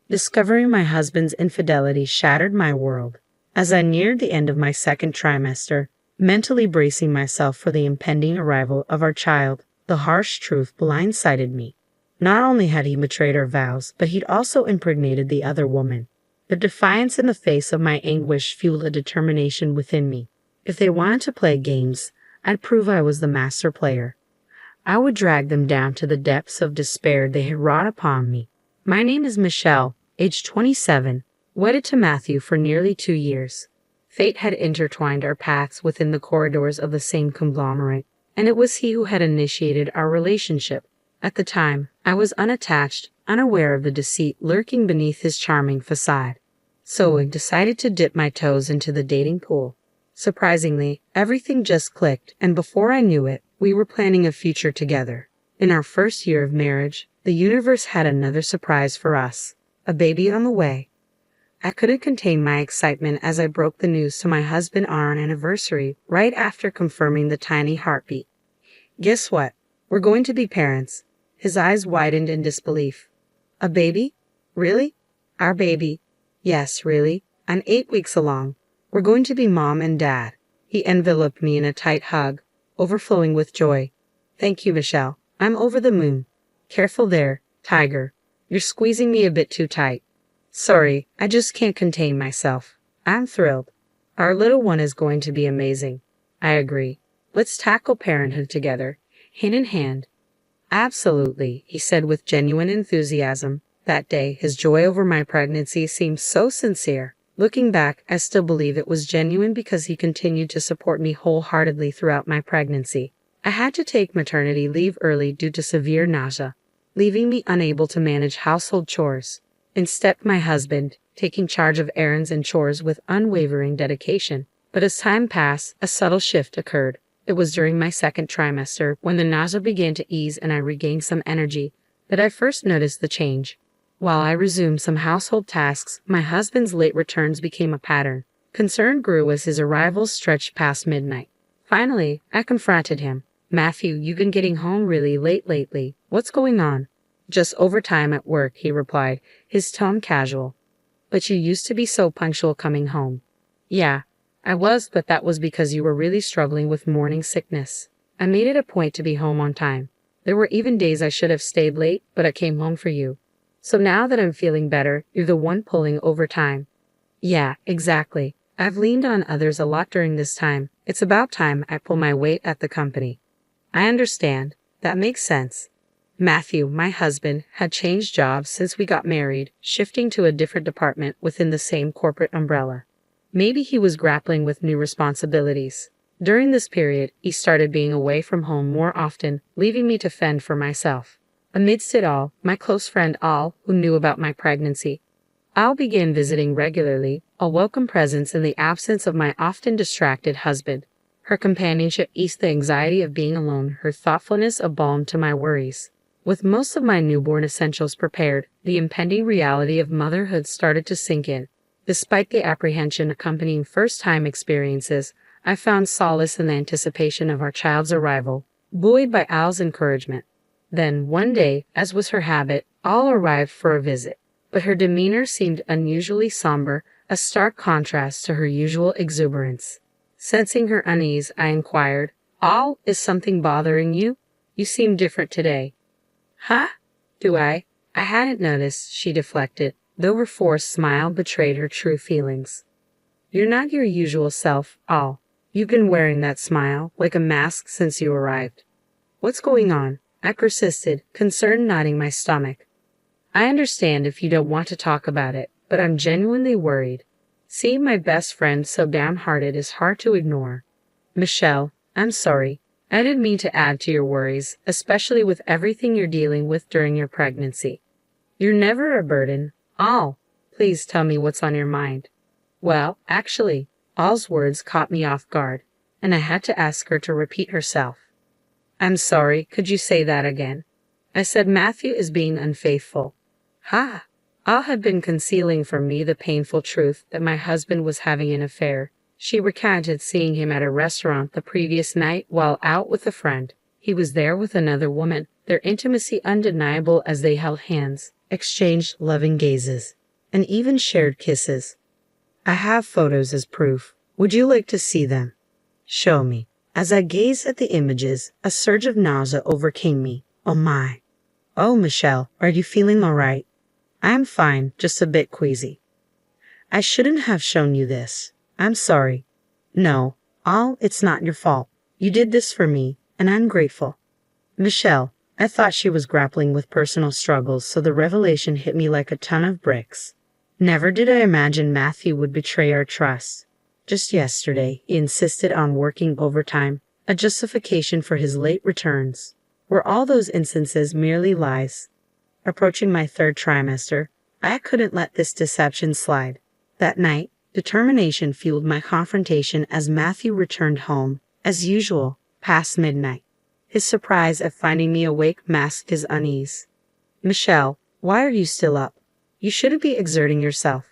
Discovering my husband's infidelity shattered my world. As I neared the end of my second trimester, mentally bracing myself for the impending arrival of our child, the harsh truth blindsided me. Not only had he betrayed our vows, but he'd also impregnated the other woman. The defiance in the face of my anguish fueled a determination within me. If they wanted to play games, I'd prove I was the master player. I would drag them down to the depths of despair they had wrought upon me. My name is Michelle, age 27, wedded to Matthew for nearly 2 years. Fate had intertwined our paths within the corridors of the same conglomerate, and it was he who had initiated our relationship. At the time, I was unattached, unaware of the deceit lurking beneath his charming facade. So I decided to dip my toes into the dating pool. Surprisingly, everything just clicked, and before I knew it, we were planning a future together. In our first year of marriage, the universe had another surprise for us, a baby on the way. I couldn't contain my excitement as I broke the news to my husband on our anniversary, right after confirming the tiny heartbeat. Guess what? We're going to be parents. His eyes widened in disbelief. A baby? Really? Our baby? Yes, really. I'm 8 weeks along. We're going to be mom and dad. He enveloped me in a tight hug, overflowing with joy. Thank you, Michelle. I'm over the moon. Careful there, Tiger. You're squeezing me a bit too tight. Sorry, I just can't contain myself. I'm thrilled. Our little one is going to be amazing. I agree. Let's tackle parenthood together, hand in hand. Absolutely, he said with genuine enthusiasm. That day, his joy over my pregnancy seemed so sincere. Looking back, I still believe it was genuine because he continued to support me wholeheartedly throughout my pregnancy. I had to take maternity leave early due to severe nausea, leaving me unable to manage household chores. In stepped my husband, taking charge of errands and chores with unwavering dedication. But as time passed, a subtle shift occurred. It was during my second trimester, when the nausea began to ease and I regained some energy, that I first noticed the change. While I resumed some household tasks, my husband's late returns became a pattern. Concern grew as his arrivals stretched past midnight. Finally, I confronted him. Matthew, you've been getting home really late lately. What's going on? Just overtime at work, he replied, his tone casual. But you used to be so punctual coming home. Yeah, I was, but that was because you were really struggling with morning sickness. I made it a point to be home on time. There were even days I should have stayed late, but I came home for you. So now that I'm feeling better, you're the one pulling overtime. Yeah, exactly. I've leaned on others a lot during this time. It's about time I pull my weight at the company. I understand. That makes sense. Matthew, my husband, had changed jobs since we got married, shifting to a different department within the same corporate umbrella. Maybe he was grappling with new responsibilities. During this period, he started being away from home more often, leaving me to fend for myself. Amidst it all, my close friend Al, who knew about my pregnancy, Al began visiting regularly, a welcome presence in the absence of my often distracted husband. Her companionship eased the anxiety of being alone, her thoughtfulness a balm to my worries. With most of my newborn essentials prepared, the impending reality of motherhood started to sink in. Despite the apprehension accompanying first-time experiences, I found solace in the anticipation of our child's arrival, buoyed by Al's encouragement. Then, one day, as was her habit, Al arrived for a visit, but her demeanor seemed unusually somber, a stark contrast to her usual exuberance. Sensing her unease, I inquired, Al, is something bothering you? You seem different today. Huh? Do I? I hadn't noticed, she deflected, though her forced smile betrayed her true feelings. You're not your usual self, Al. You've been wearing that smile, like a mask since you arrived. What's going on? I persisted, concern knotting my stomach. I understand if you don't want to talk about it, but I'm genuinely worried. Seeing my best friend so downhearted is hard to ignore. Michelle, I'm sorry. I didn't mean to add to your worries, especially with everything you're dealing with during your pregnancy. You're never a burden. Al, please tell me what's on your mind. Well, actually, Al's words caught me off guard, and I had to ask her to repeat herself. I'm sorry, could you say that again? I said Matthew is being unfaithful. Ha! Al had been concealing from me the painful truth that my husband was having an affair. She recounted seeing him at a restaurant the previous night while out with a friend. He was there with another woman, their intimacy undeniable as they held hands. exchanged loving gazes, and even shared kisses. I have photos as proof. Would you like to see them? Show me. As I gazed at the images, a surge of nausea overcame me. Oh my. Oh, Michelle, are you feeling all right? I am fine, just a bit queasy. I shouldn't have shown you this. I'm sorry. No, it's not your fault. You did this for me, and I'm grateful. Michelle, I thought she was grappling with personal struggles, so the revelation hit me like a ton of bricks. Never did I imagine Matthew would betray our trust. Just yesterday, he insisted on working overtime, a justification for his late returns. Were all those instances merely lies? Approaching my third trimester, I couldn't let this deception slide. That night, determination fueled my confrontation as Matthew returned home, as usual, past midnight. His surprise at finding me awake masked his unease. Michelle, why are you still up? You shouldn't be exerting yourself.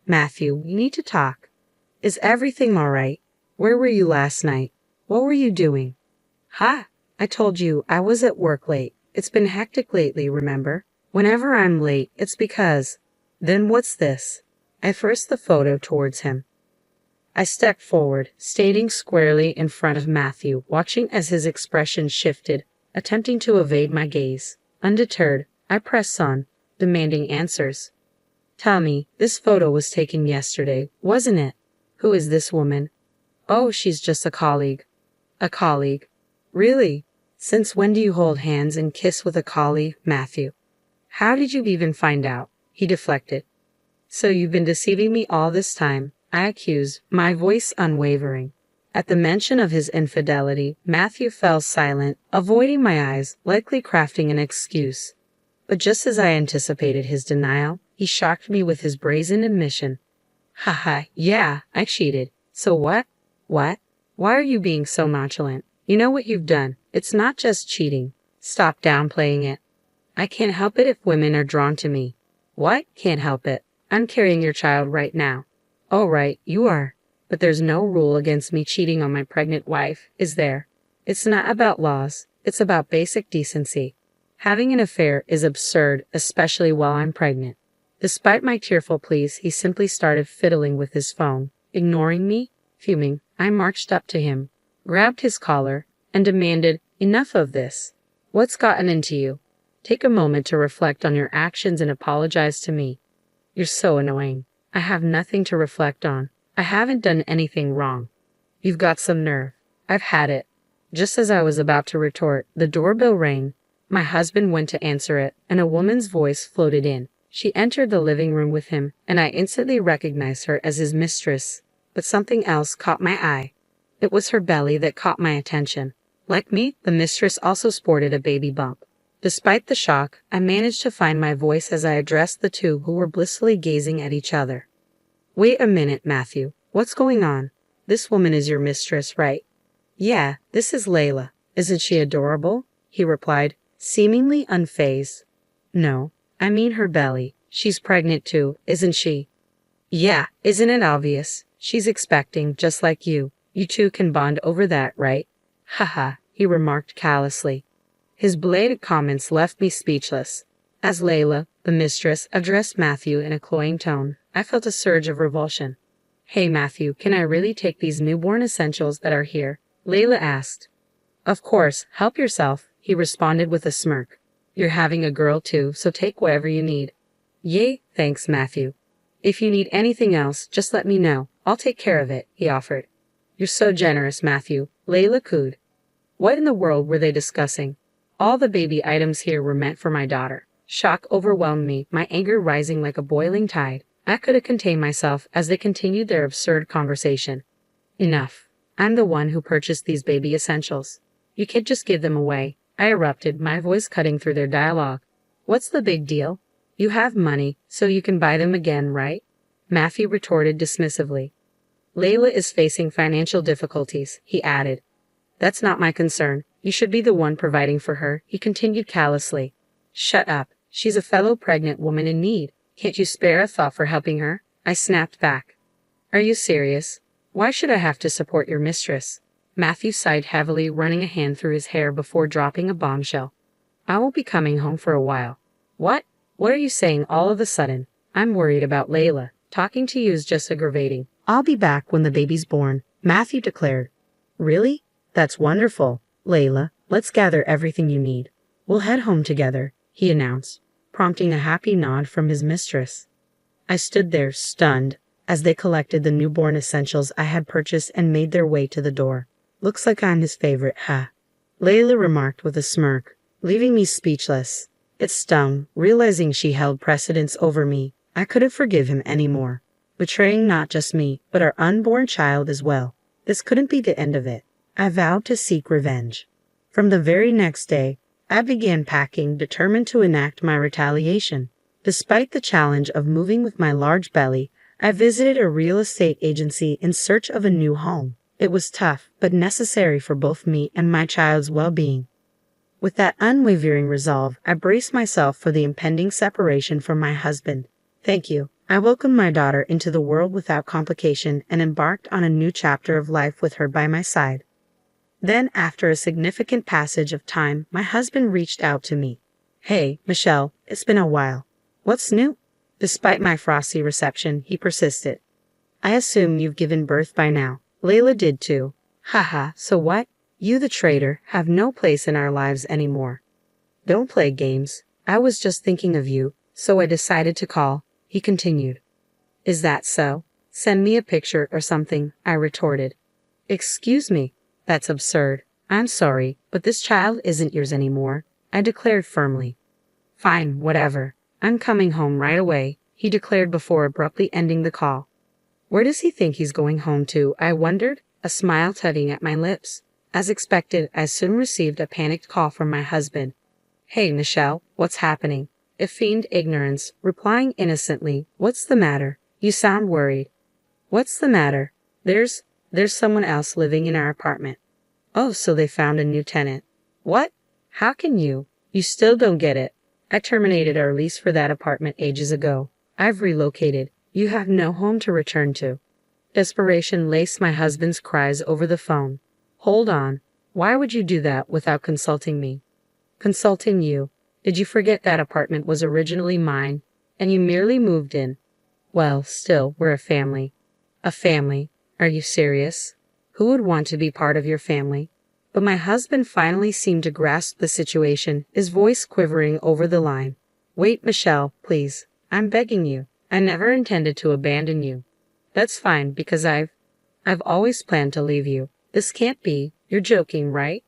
Matthew, we need to talk. Is everything all right? Where were you last night? What were you doing? Ha! I told you I was at work late. It's been hectic lately, remember? Whenever I'm late, it's because... Then what's this? I thrust the photo towards him. I stepped forward, standing squarely in front of Matthew, watching as his expression shifted, attempting to evade my gaze. Undeterred, I pressed on, demanding answers. Tell me, this photo was taken yesterday, wasn't it? Who is this woman? Oh, she's just a colleague. A colleague? Really? Since when do you hold hands and kiss with a colleague, Matthew? How did you even find out? He deflected. So you've been deceiving me all this time, I accused, my voice unwavering. At the mention of his infidelity, Matthew fell silent, avoiding my eyes, likely crafting an excuse. But just as I anticipated his denial, he shocked me with his brazen admission. Haha, yeah, I cheated. So what? What? Why are you being so nonchalant? You know what you've done. It's not just cheating. Stop downplaying it. I can't help it if women are drawn to me. What? Can't help it. I'm carrying your child right now. Oh, right, you are. But there's no rule against me cheating on my pregnant wife, is there? It's not about laws. It's about basic decency. Having an affair is absurd, especially while I'm pregnant. Despite my tearful pleas, he simply started fiddling with his phone. Ignoring me, fuming, I marched up to him, grabbed his collar, and demanded, enough of this. What's gotten into you? Take a moment to reflect on your actions and apologize to me. You're so annoying. I have nothing to reflect on. I haven't done anything wrong. You've got some nerve. I've had it. Just as I was about to retort, the doorbell rang. My husband went to answer it, and a woman's voice floated in. She entered the living room with him, and I instantly recognized her as his mistress. But something else caught my eye. It was her belly that caught my attention. Like me, the mistress also sported a baby bump. Despite the shock, I managed to find my voice as I addressed the two who were blissfully gazing at each other. Wait a minute, Matthew. What's going on? This woman is your mistress, right? Yeah, this is Layla. Isn't she adorable? He replied, seemingly unfazed. No, I mean her belly. She's pregnant too, isn't she? Yeah, isn't it obvious? She's expecting, just like you. You two can bond over that, right? Haha, he remarked callously. His belated comments left me speechless. As Layla, the mistress, addressed Matthew in a cloying tone, I felt a surge of revulsion. Hey Matthew, can I really take these newborn essentials that are here? Layla asked. Of course, help yourself, he responded with a smirk. You're having a girl too, so take whatever you need. Yay, thanks Matthew. If you need anything else, just let me know. I'll take care of it, he offered. You're so generous, Matthew, Layla cooed. What in the world were they discussing? All the baby items here were meant for my daughter. Shock overwhelmed me, my anger rising like a boiling tide. I couldn't contain myself as they continued their absurd conversation. Enough. I'm the one who purchased these baby essentials. You can't just give them away, I erupted, my voice cutting through their dialogue. What's the big deal? You have money, so you can buy them again, right? Matthew retorted dismissively. Layla is facing financial difficulties, he added. That's not my concern. You should be the one providing for her, he continued callously. Shut up. She's a fellow pregnant woman in need. Can't you spare a thought for helping her? I snapped back. Are you serious? Why should I have to support your mistress? Matthew sighed heavily, running a hand through his hair before dropping a bombshell. I won't be coming home for a while. What? What are you saying all of a sudden? I'm worried about Layla. Talking to you is just aggravating. I'll be back when the baby's born, Matthew declared. Really? That's wonderful. Layla, let's gather everything you need. We'll head home together, he announced, prompting a happy nod from his mistress. I stood there, stunned, as they collected the newborn essentials I had purchased and made their way to the door. Looks like I'm his favorite, huh? Layla remarked with a smirk, leaving me speechless. It stung, realizing she held precedence over me. I couldn't forgive him anymore, betraying not just me, but our unborn child as well. This couldn't be the end of it. I vowed to seek revenge. From the very next day, I began packing, determined to enact my retaliation. Despite the challenge of moving with my large belly, I visited a real estate agency in search of a new home. It was tough, but necessary for both me and my child's well-being. With that unwavering resolve, I braced myself for the impending separation from my husband. Thank you. I welcomed my daughter into the world without complication and embarked on a new chapter of life with her by my side. Then, after a significant passage of time, my husband reached out to me. Hey, Michelle, it's been a while. What's new? Despite my frosty reception, he persisted. I assume you've given birth by now. Layla did too. Haha, so what? You, the traitor, have no place in our lives anymore. Don't play games. I was just thinking of you, so I decided to call, he continued. Is that so? Send me a picture or something, I retorted. Excuse me, that's absurd. I'm sorry, but this child isn't yours anymore, I declared firmly. Fine, whatever. I'm coming home right away, he declared before abruptly ending the call. Where does he think he's going home to? I wondered, a smile tugging at my lips. As expected, I soon received a panicked call from my husband. Hey, Michelle, what's happening? It feigned ignorance, replying innocently, What's the matter? You sound worried. What's the matter? There's someone else living in our apartment. Oh, so they found a new tenant. What? How can you? You still don't get it. I terminated our lease for that apartment ages ago. I've relocated. You have no home to return to. Desperation laced my husband's cries over the phone. Hold on. Why would you do that without consulting me? Consulting you? Did you forget that apartment was originally mine, and you merely moved in? Well, still, we're a family. A family? Are you serious? Who would want to be part of your family? But my husband finally seemed to grasp the situation, his voice quivering over the line. Wait, Michelle, please. I'm begging you. I never intended to abandon you. That's fine, because I've always planned to leave you. This can't be. You're joking, right?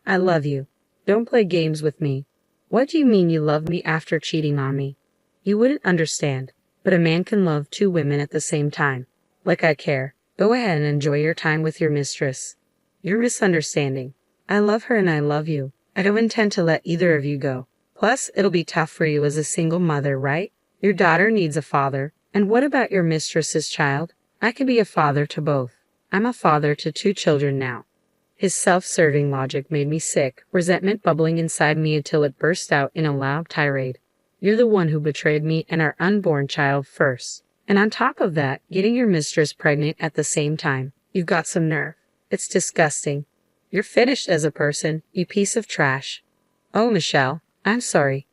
I love you. Don't play games with me. What do you mean you love me after cheating on me? You wouldn't understand, but a man can love two women at the same time. Like I care. Go ahead and enjoy your time with your mistress. You're misunderstanding. I love her and I love you. I don't intend to let either of you go. Plus, it'll be tough for you as a single mother, right? Your daughter needs a father. And what about your mistress's child? I can be a father to both. I'm a father to 2 children now. His self-serving logic made me sick, resentment bubbling inside me until it burst out in a loud tirade. You're the one who betrayed me and our unborn child first. And on top of that, getting your mistress pregnant at the same time. You've got some nerve. It's disgusting. You're finished as a person, you piece of trash. Oh, Michelle, I'm sorry.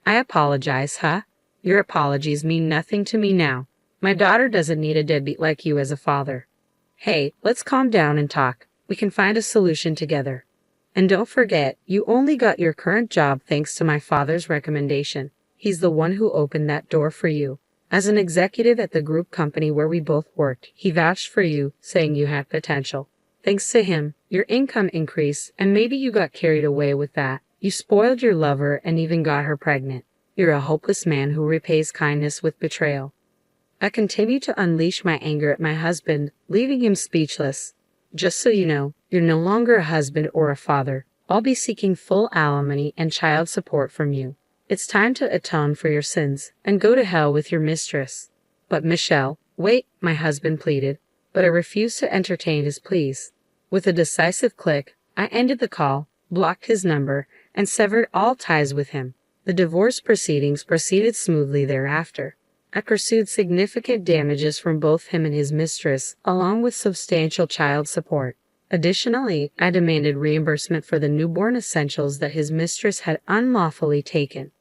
I apologize, huh? Your apologies mean nothing to me now. My daughter doesn't need a deadbeat like you as a father. Hey, let's calm down and talk. We can find a solution together. And don't forget, you only got your current job thanks to my father's recommendation. He's the one who opened that door for you. As an executive at the group company where we both worked, he vouched for you, saying you had potential. Thanks to him, your income increased, and maybe you got carried away with that. You spoiled your lover and even got her pregnant. You're a hopeless man who repays kindness with betrayal. I continued to unleash my anger at my husband, leaving him speechless. Just so you know, you're no longer a husband or a father. I'll be seeking full alimony and child support from you. It's time to atone for your sins and go to hell with your mistress. But Michelle, wait, my husband pleaded, but I refused to entertain his pleas. With a decisive click, I ended the call, blocked his number, and severed all ties with him. The divorce proceedings proceeded smoothly thereafter. I pursued significant damages from both him and his mistress, along with substantial child support. Additionally, I demanded reimbursement for the newborn essentials that his mistress had unlawfully taken.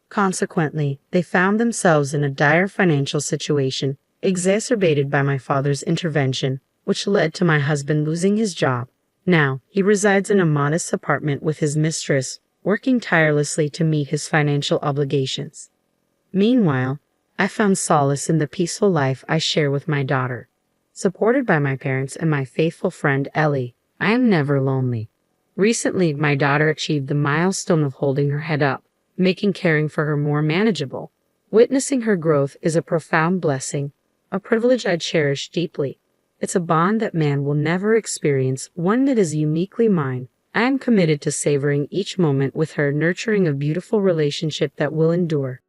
Consequently, they found themselves in a dire financial situation, exacerbated by my father's intervention, which led to my husband losing his job. Now, he resides in a modest apartment with his mistress, working tirelessly to meet his financial obligations. Meanwhile, I found solace in the peaceful life I share with my daughter. Supported by my parents and my faithful friend Ellie, I am never lonely. Recently, my daughter achieved the milestone of holding her head up, making caring for her more manageable. Witnessing her growth is a profound blessing, a privilege I cherish deeply. It's a bond that man will never experience, one that is uniquely mine. I am committed to savoring each moment with her, nurturing a beautiful relationship that will endure.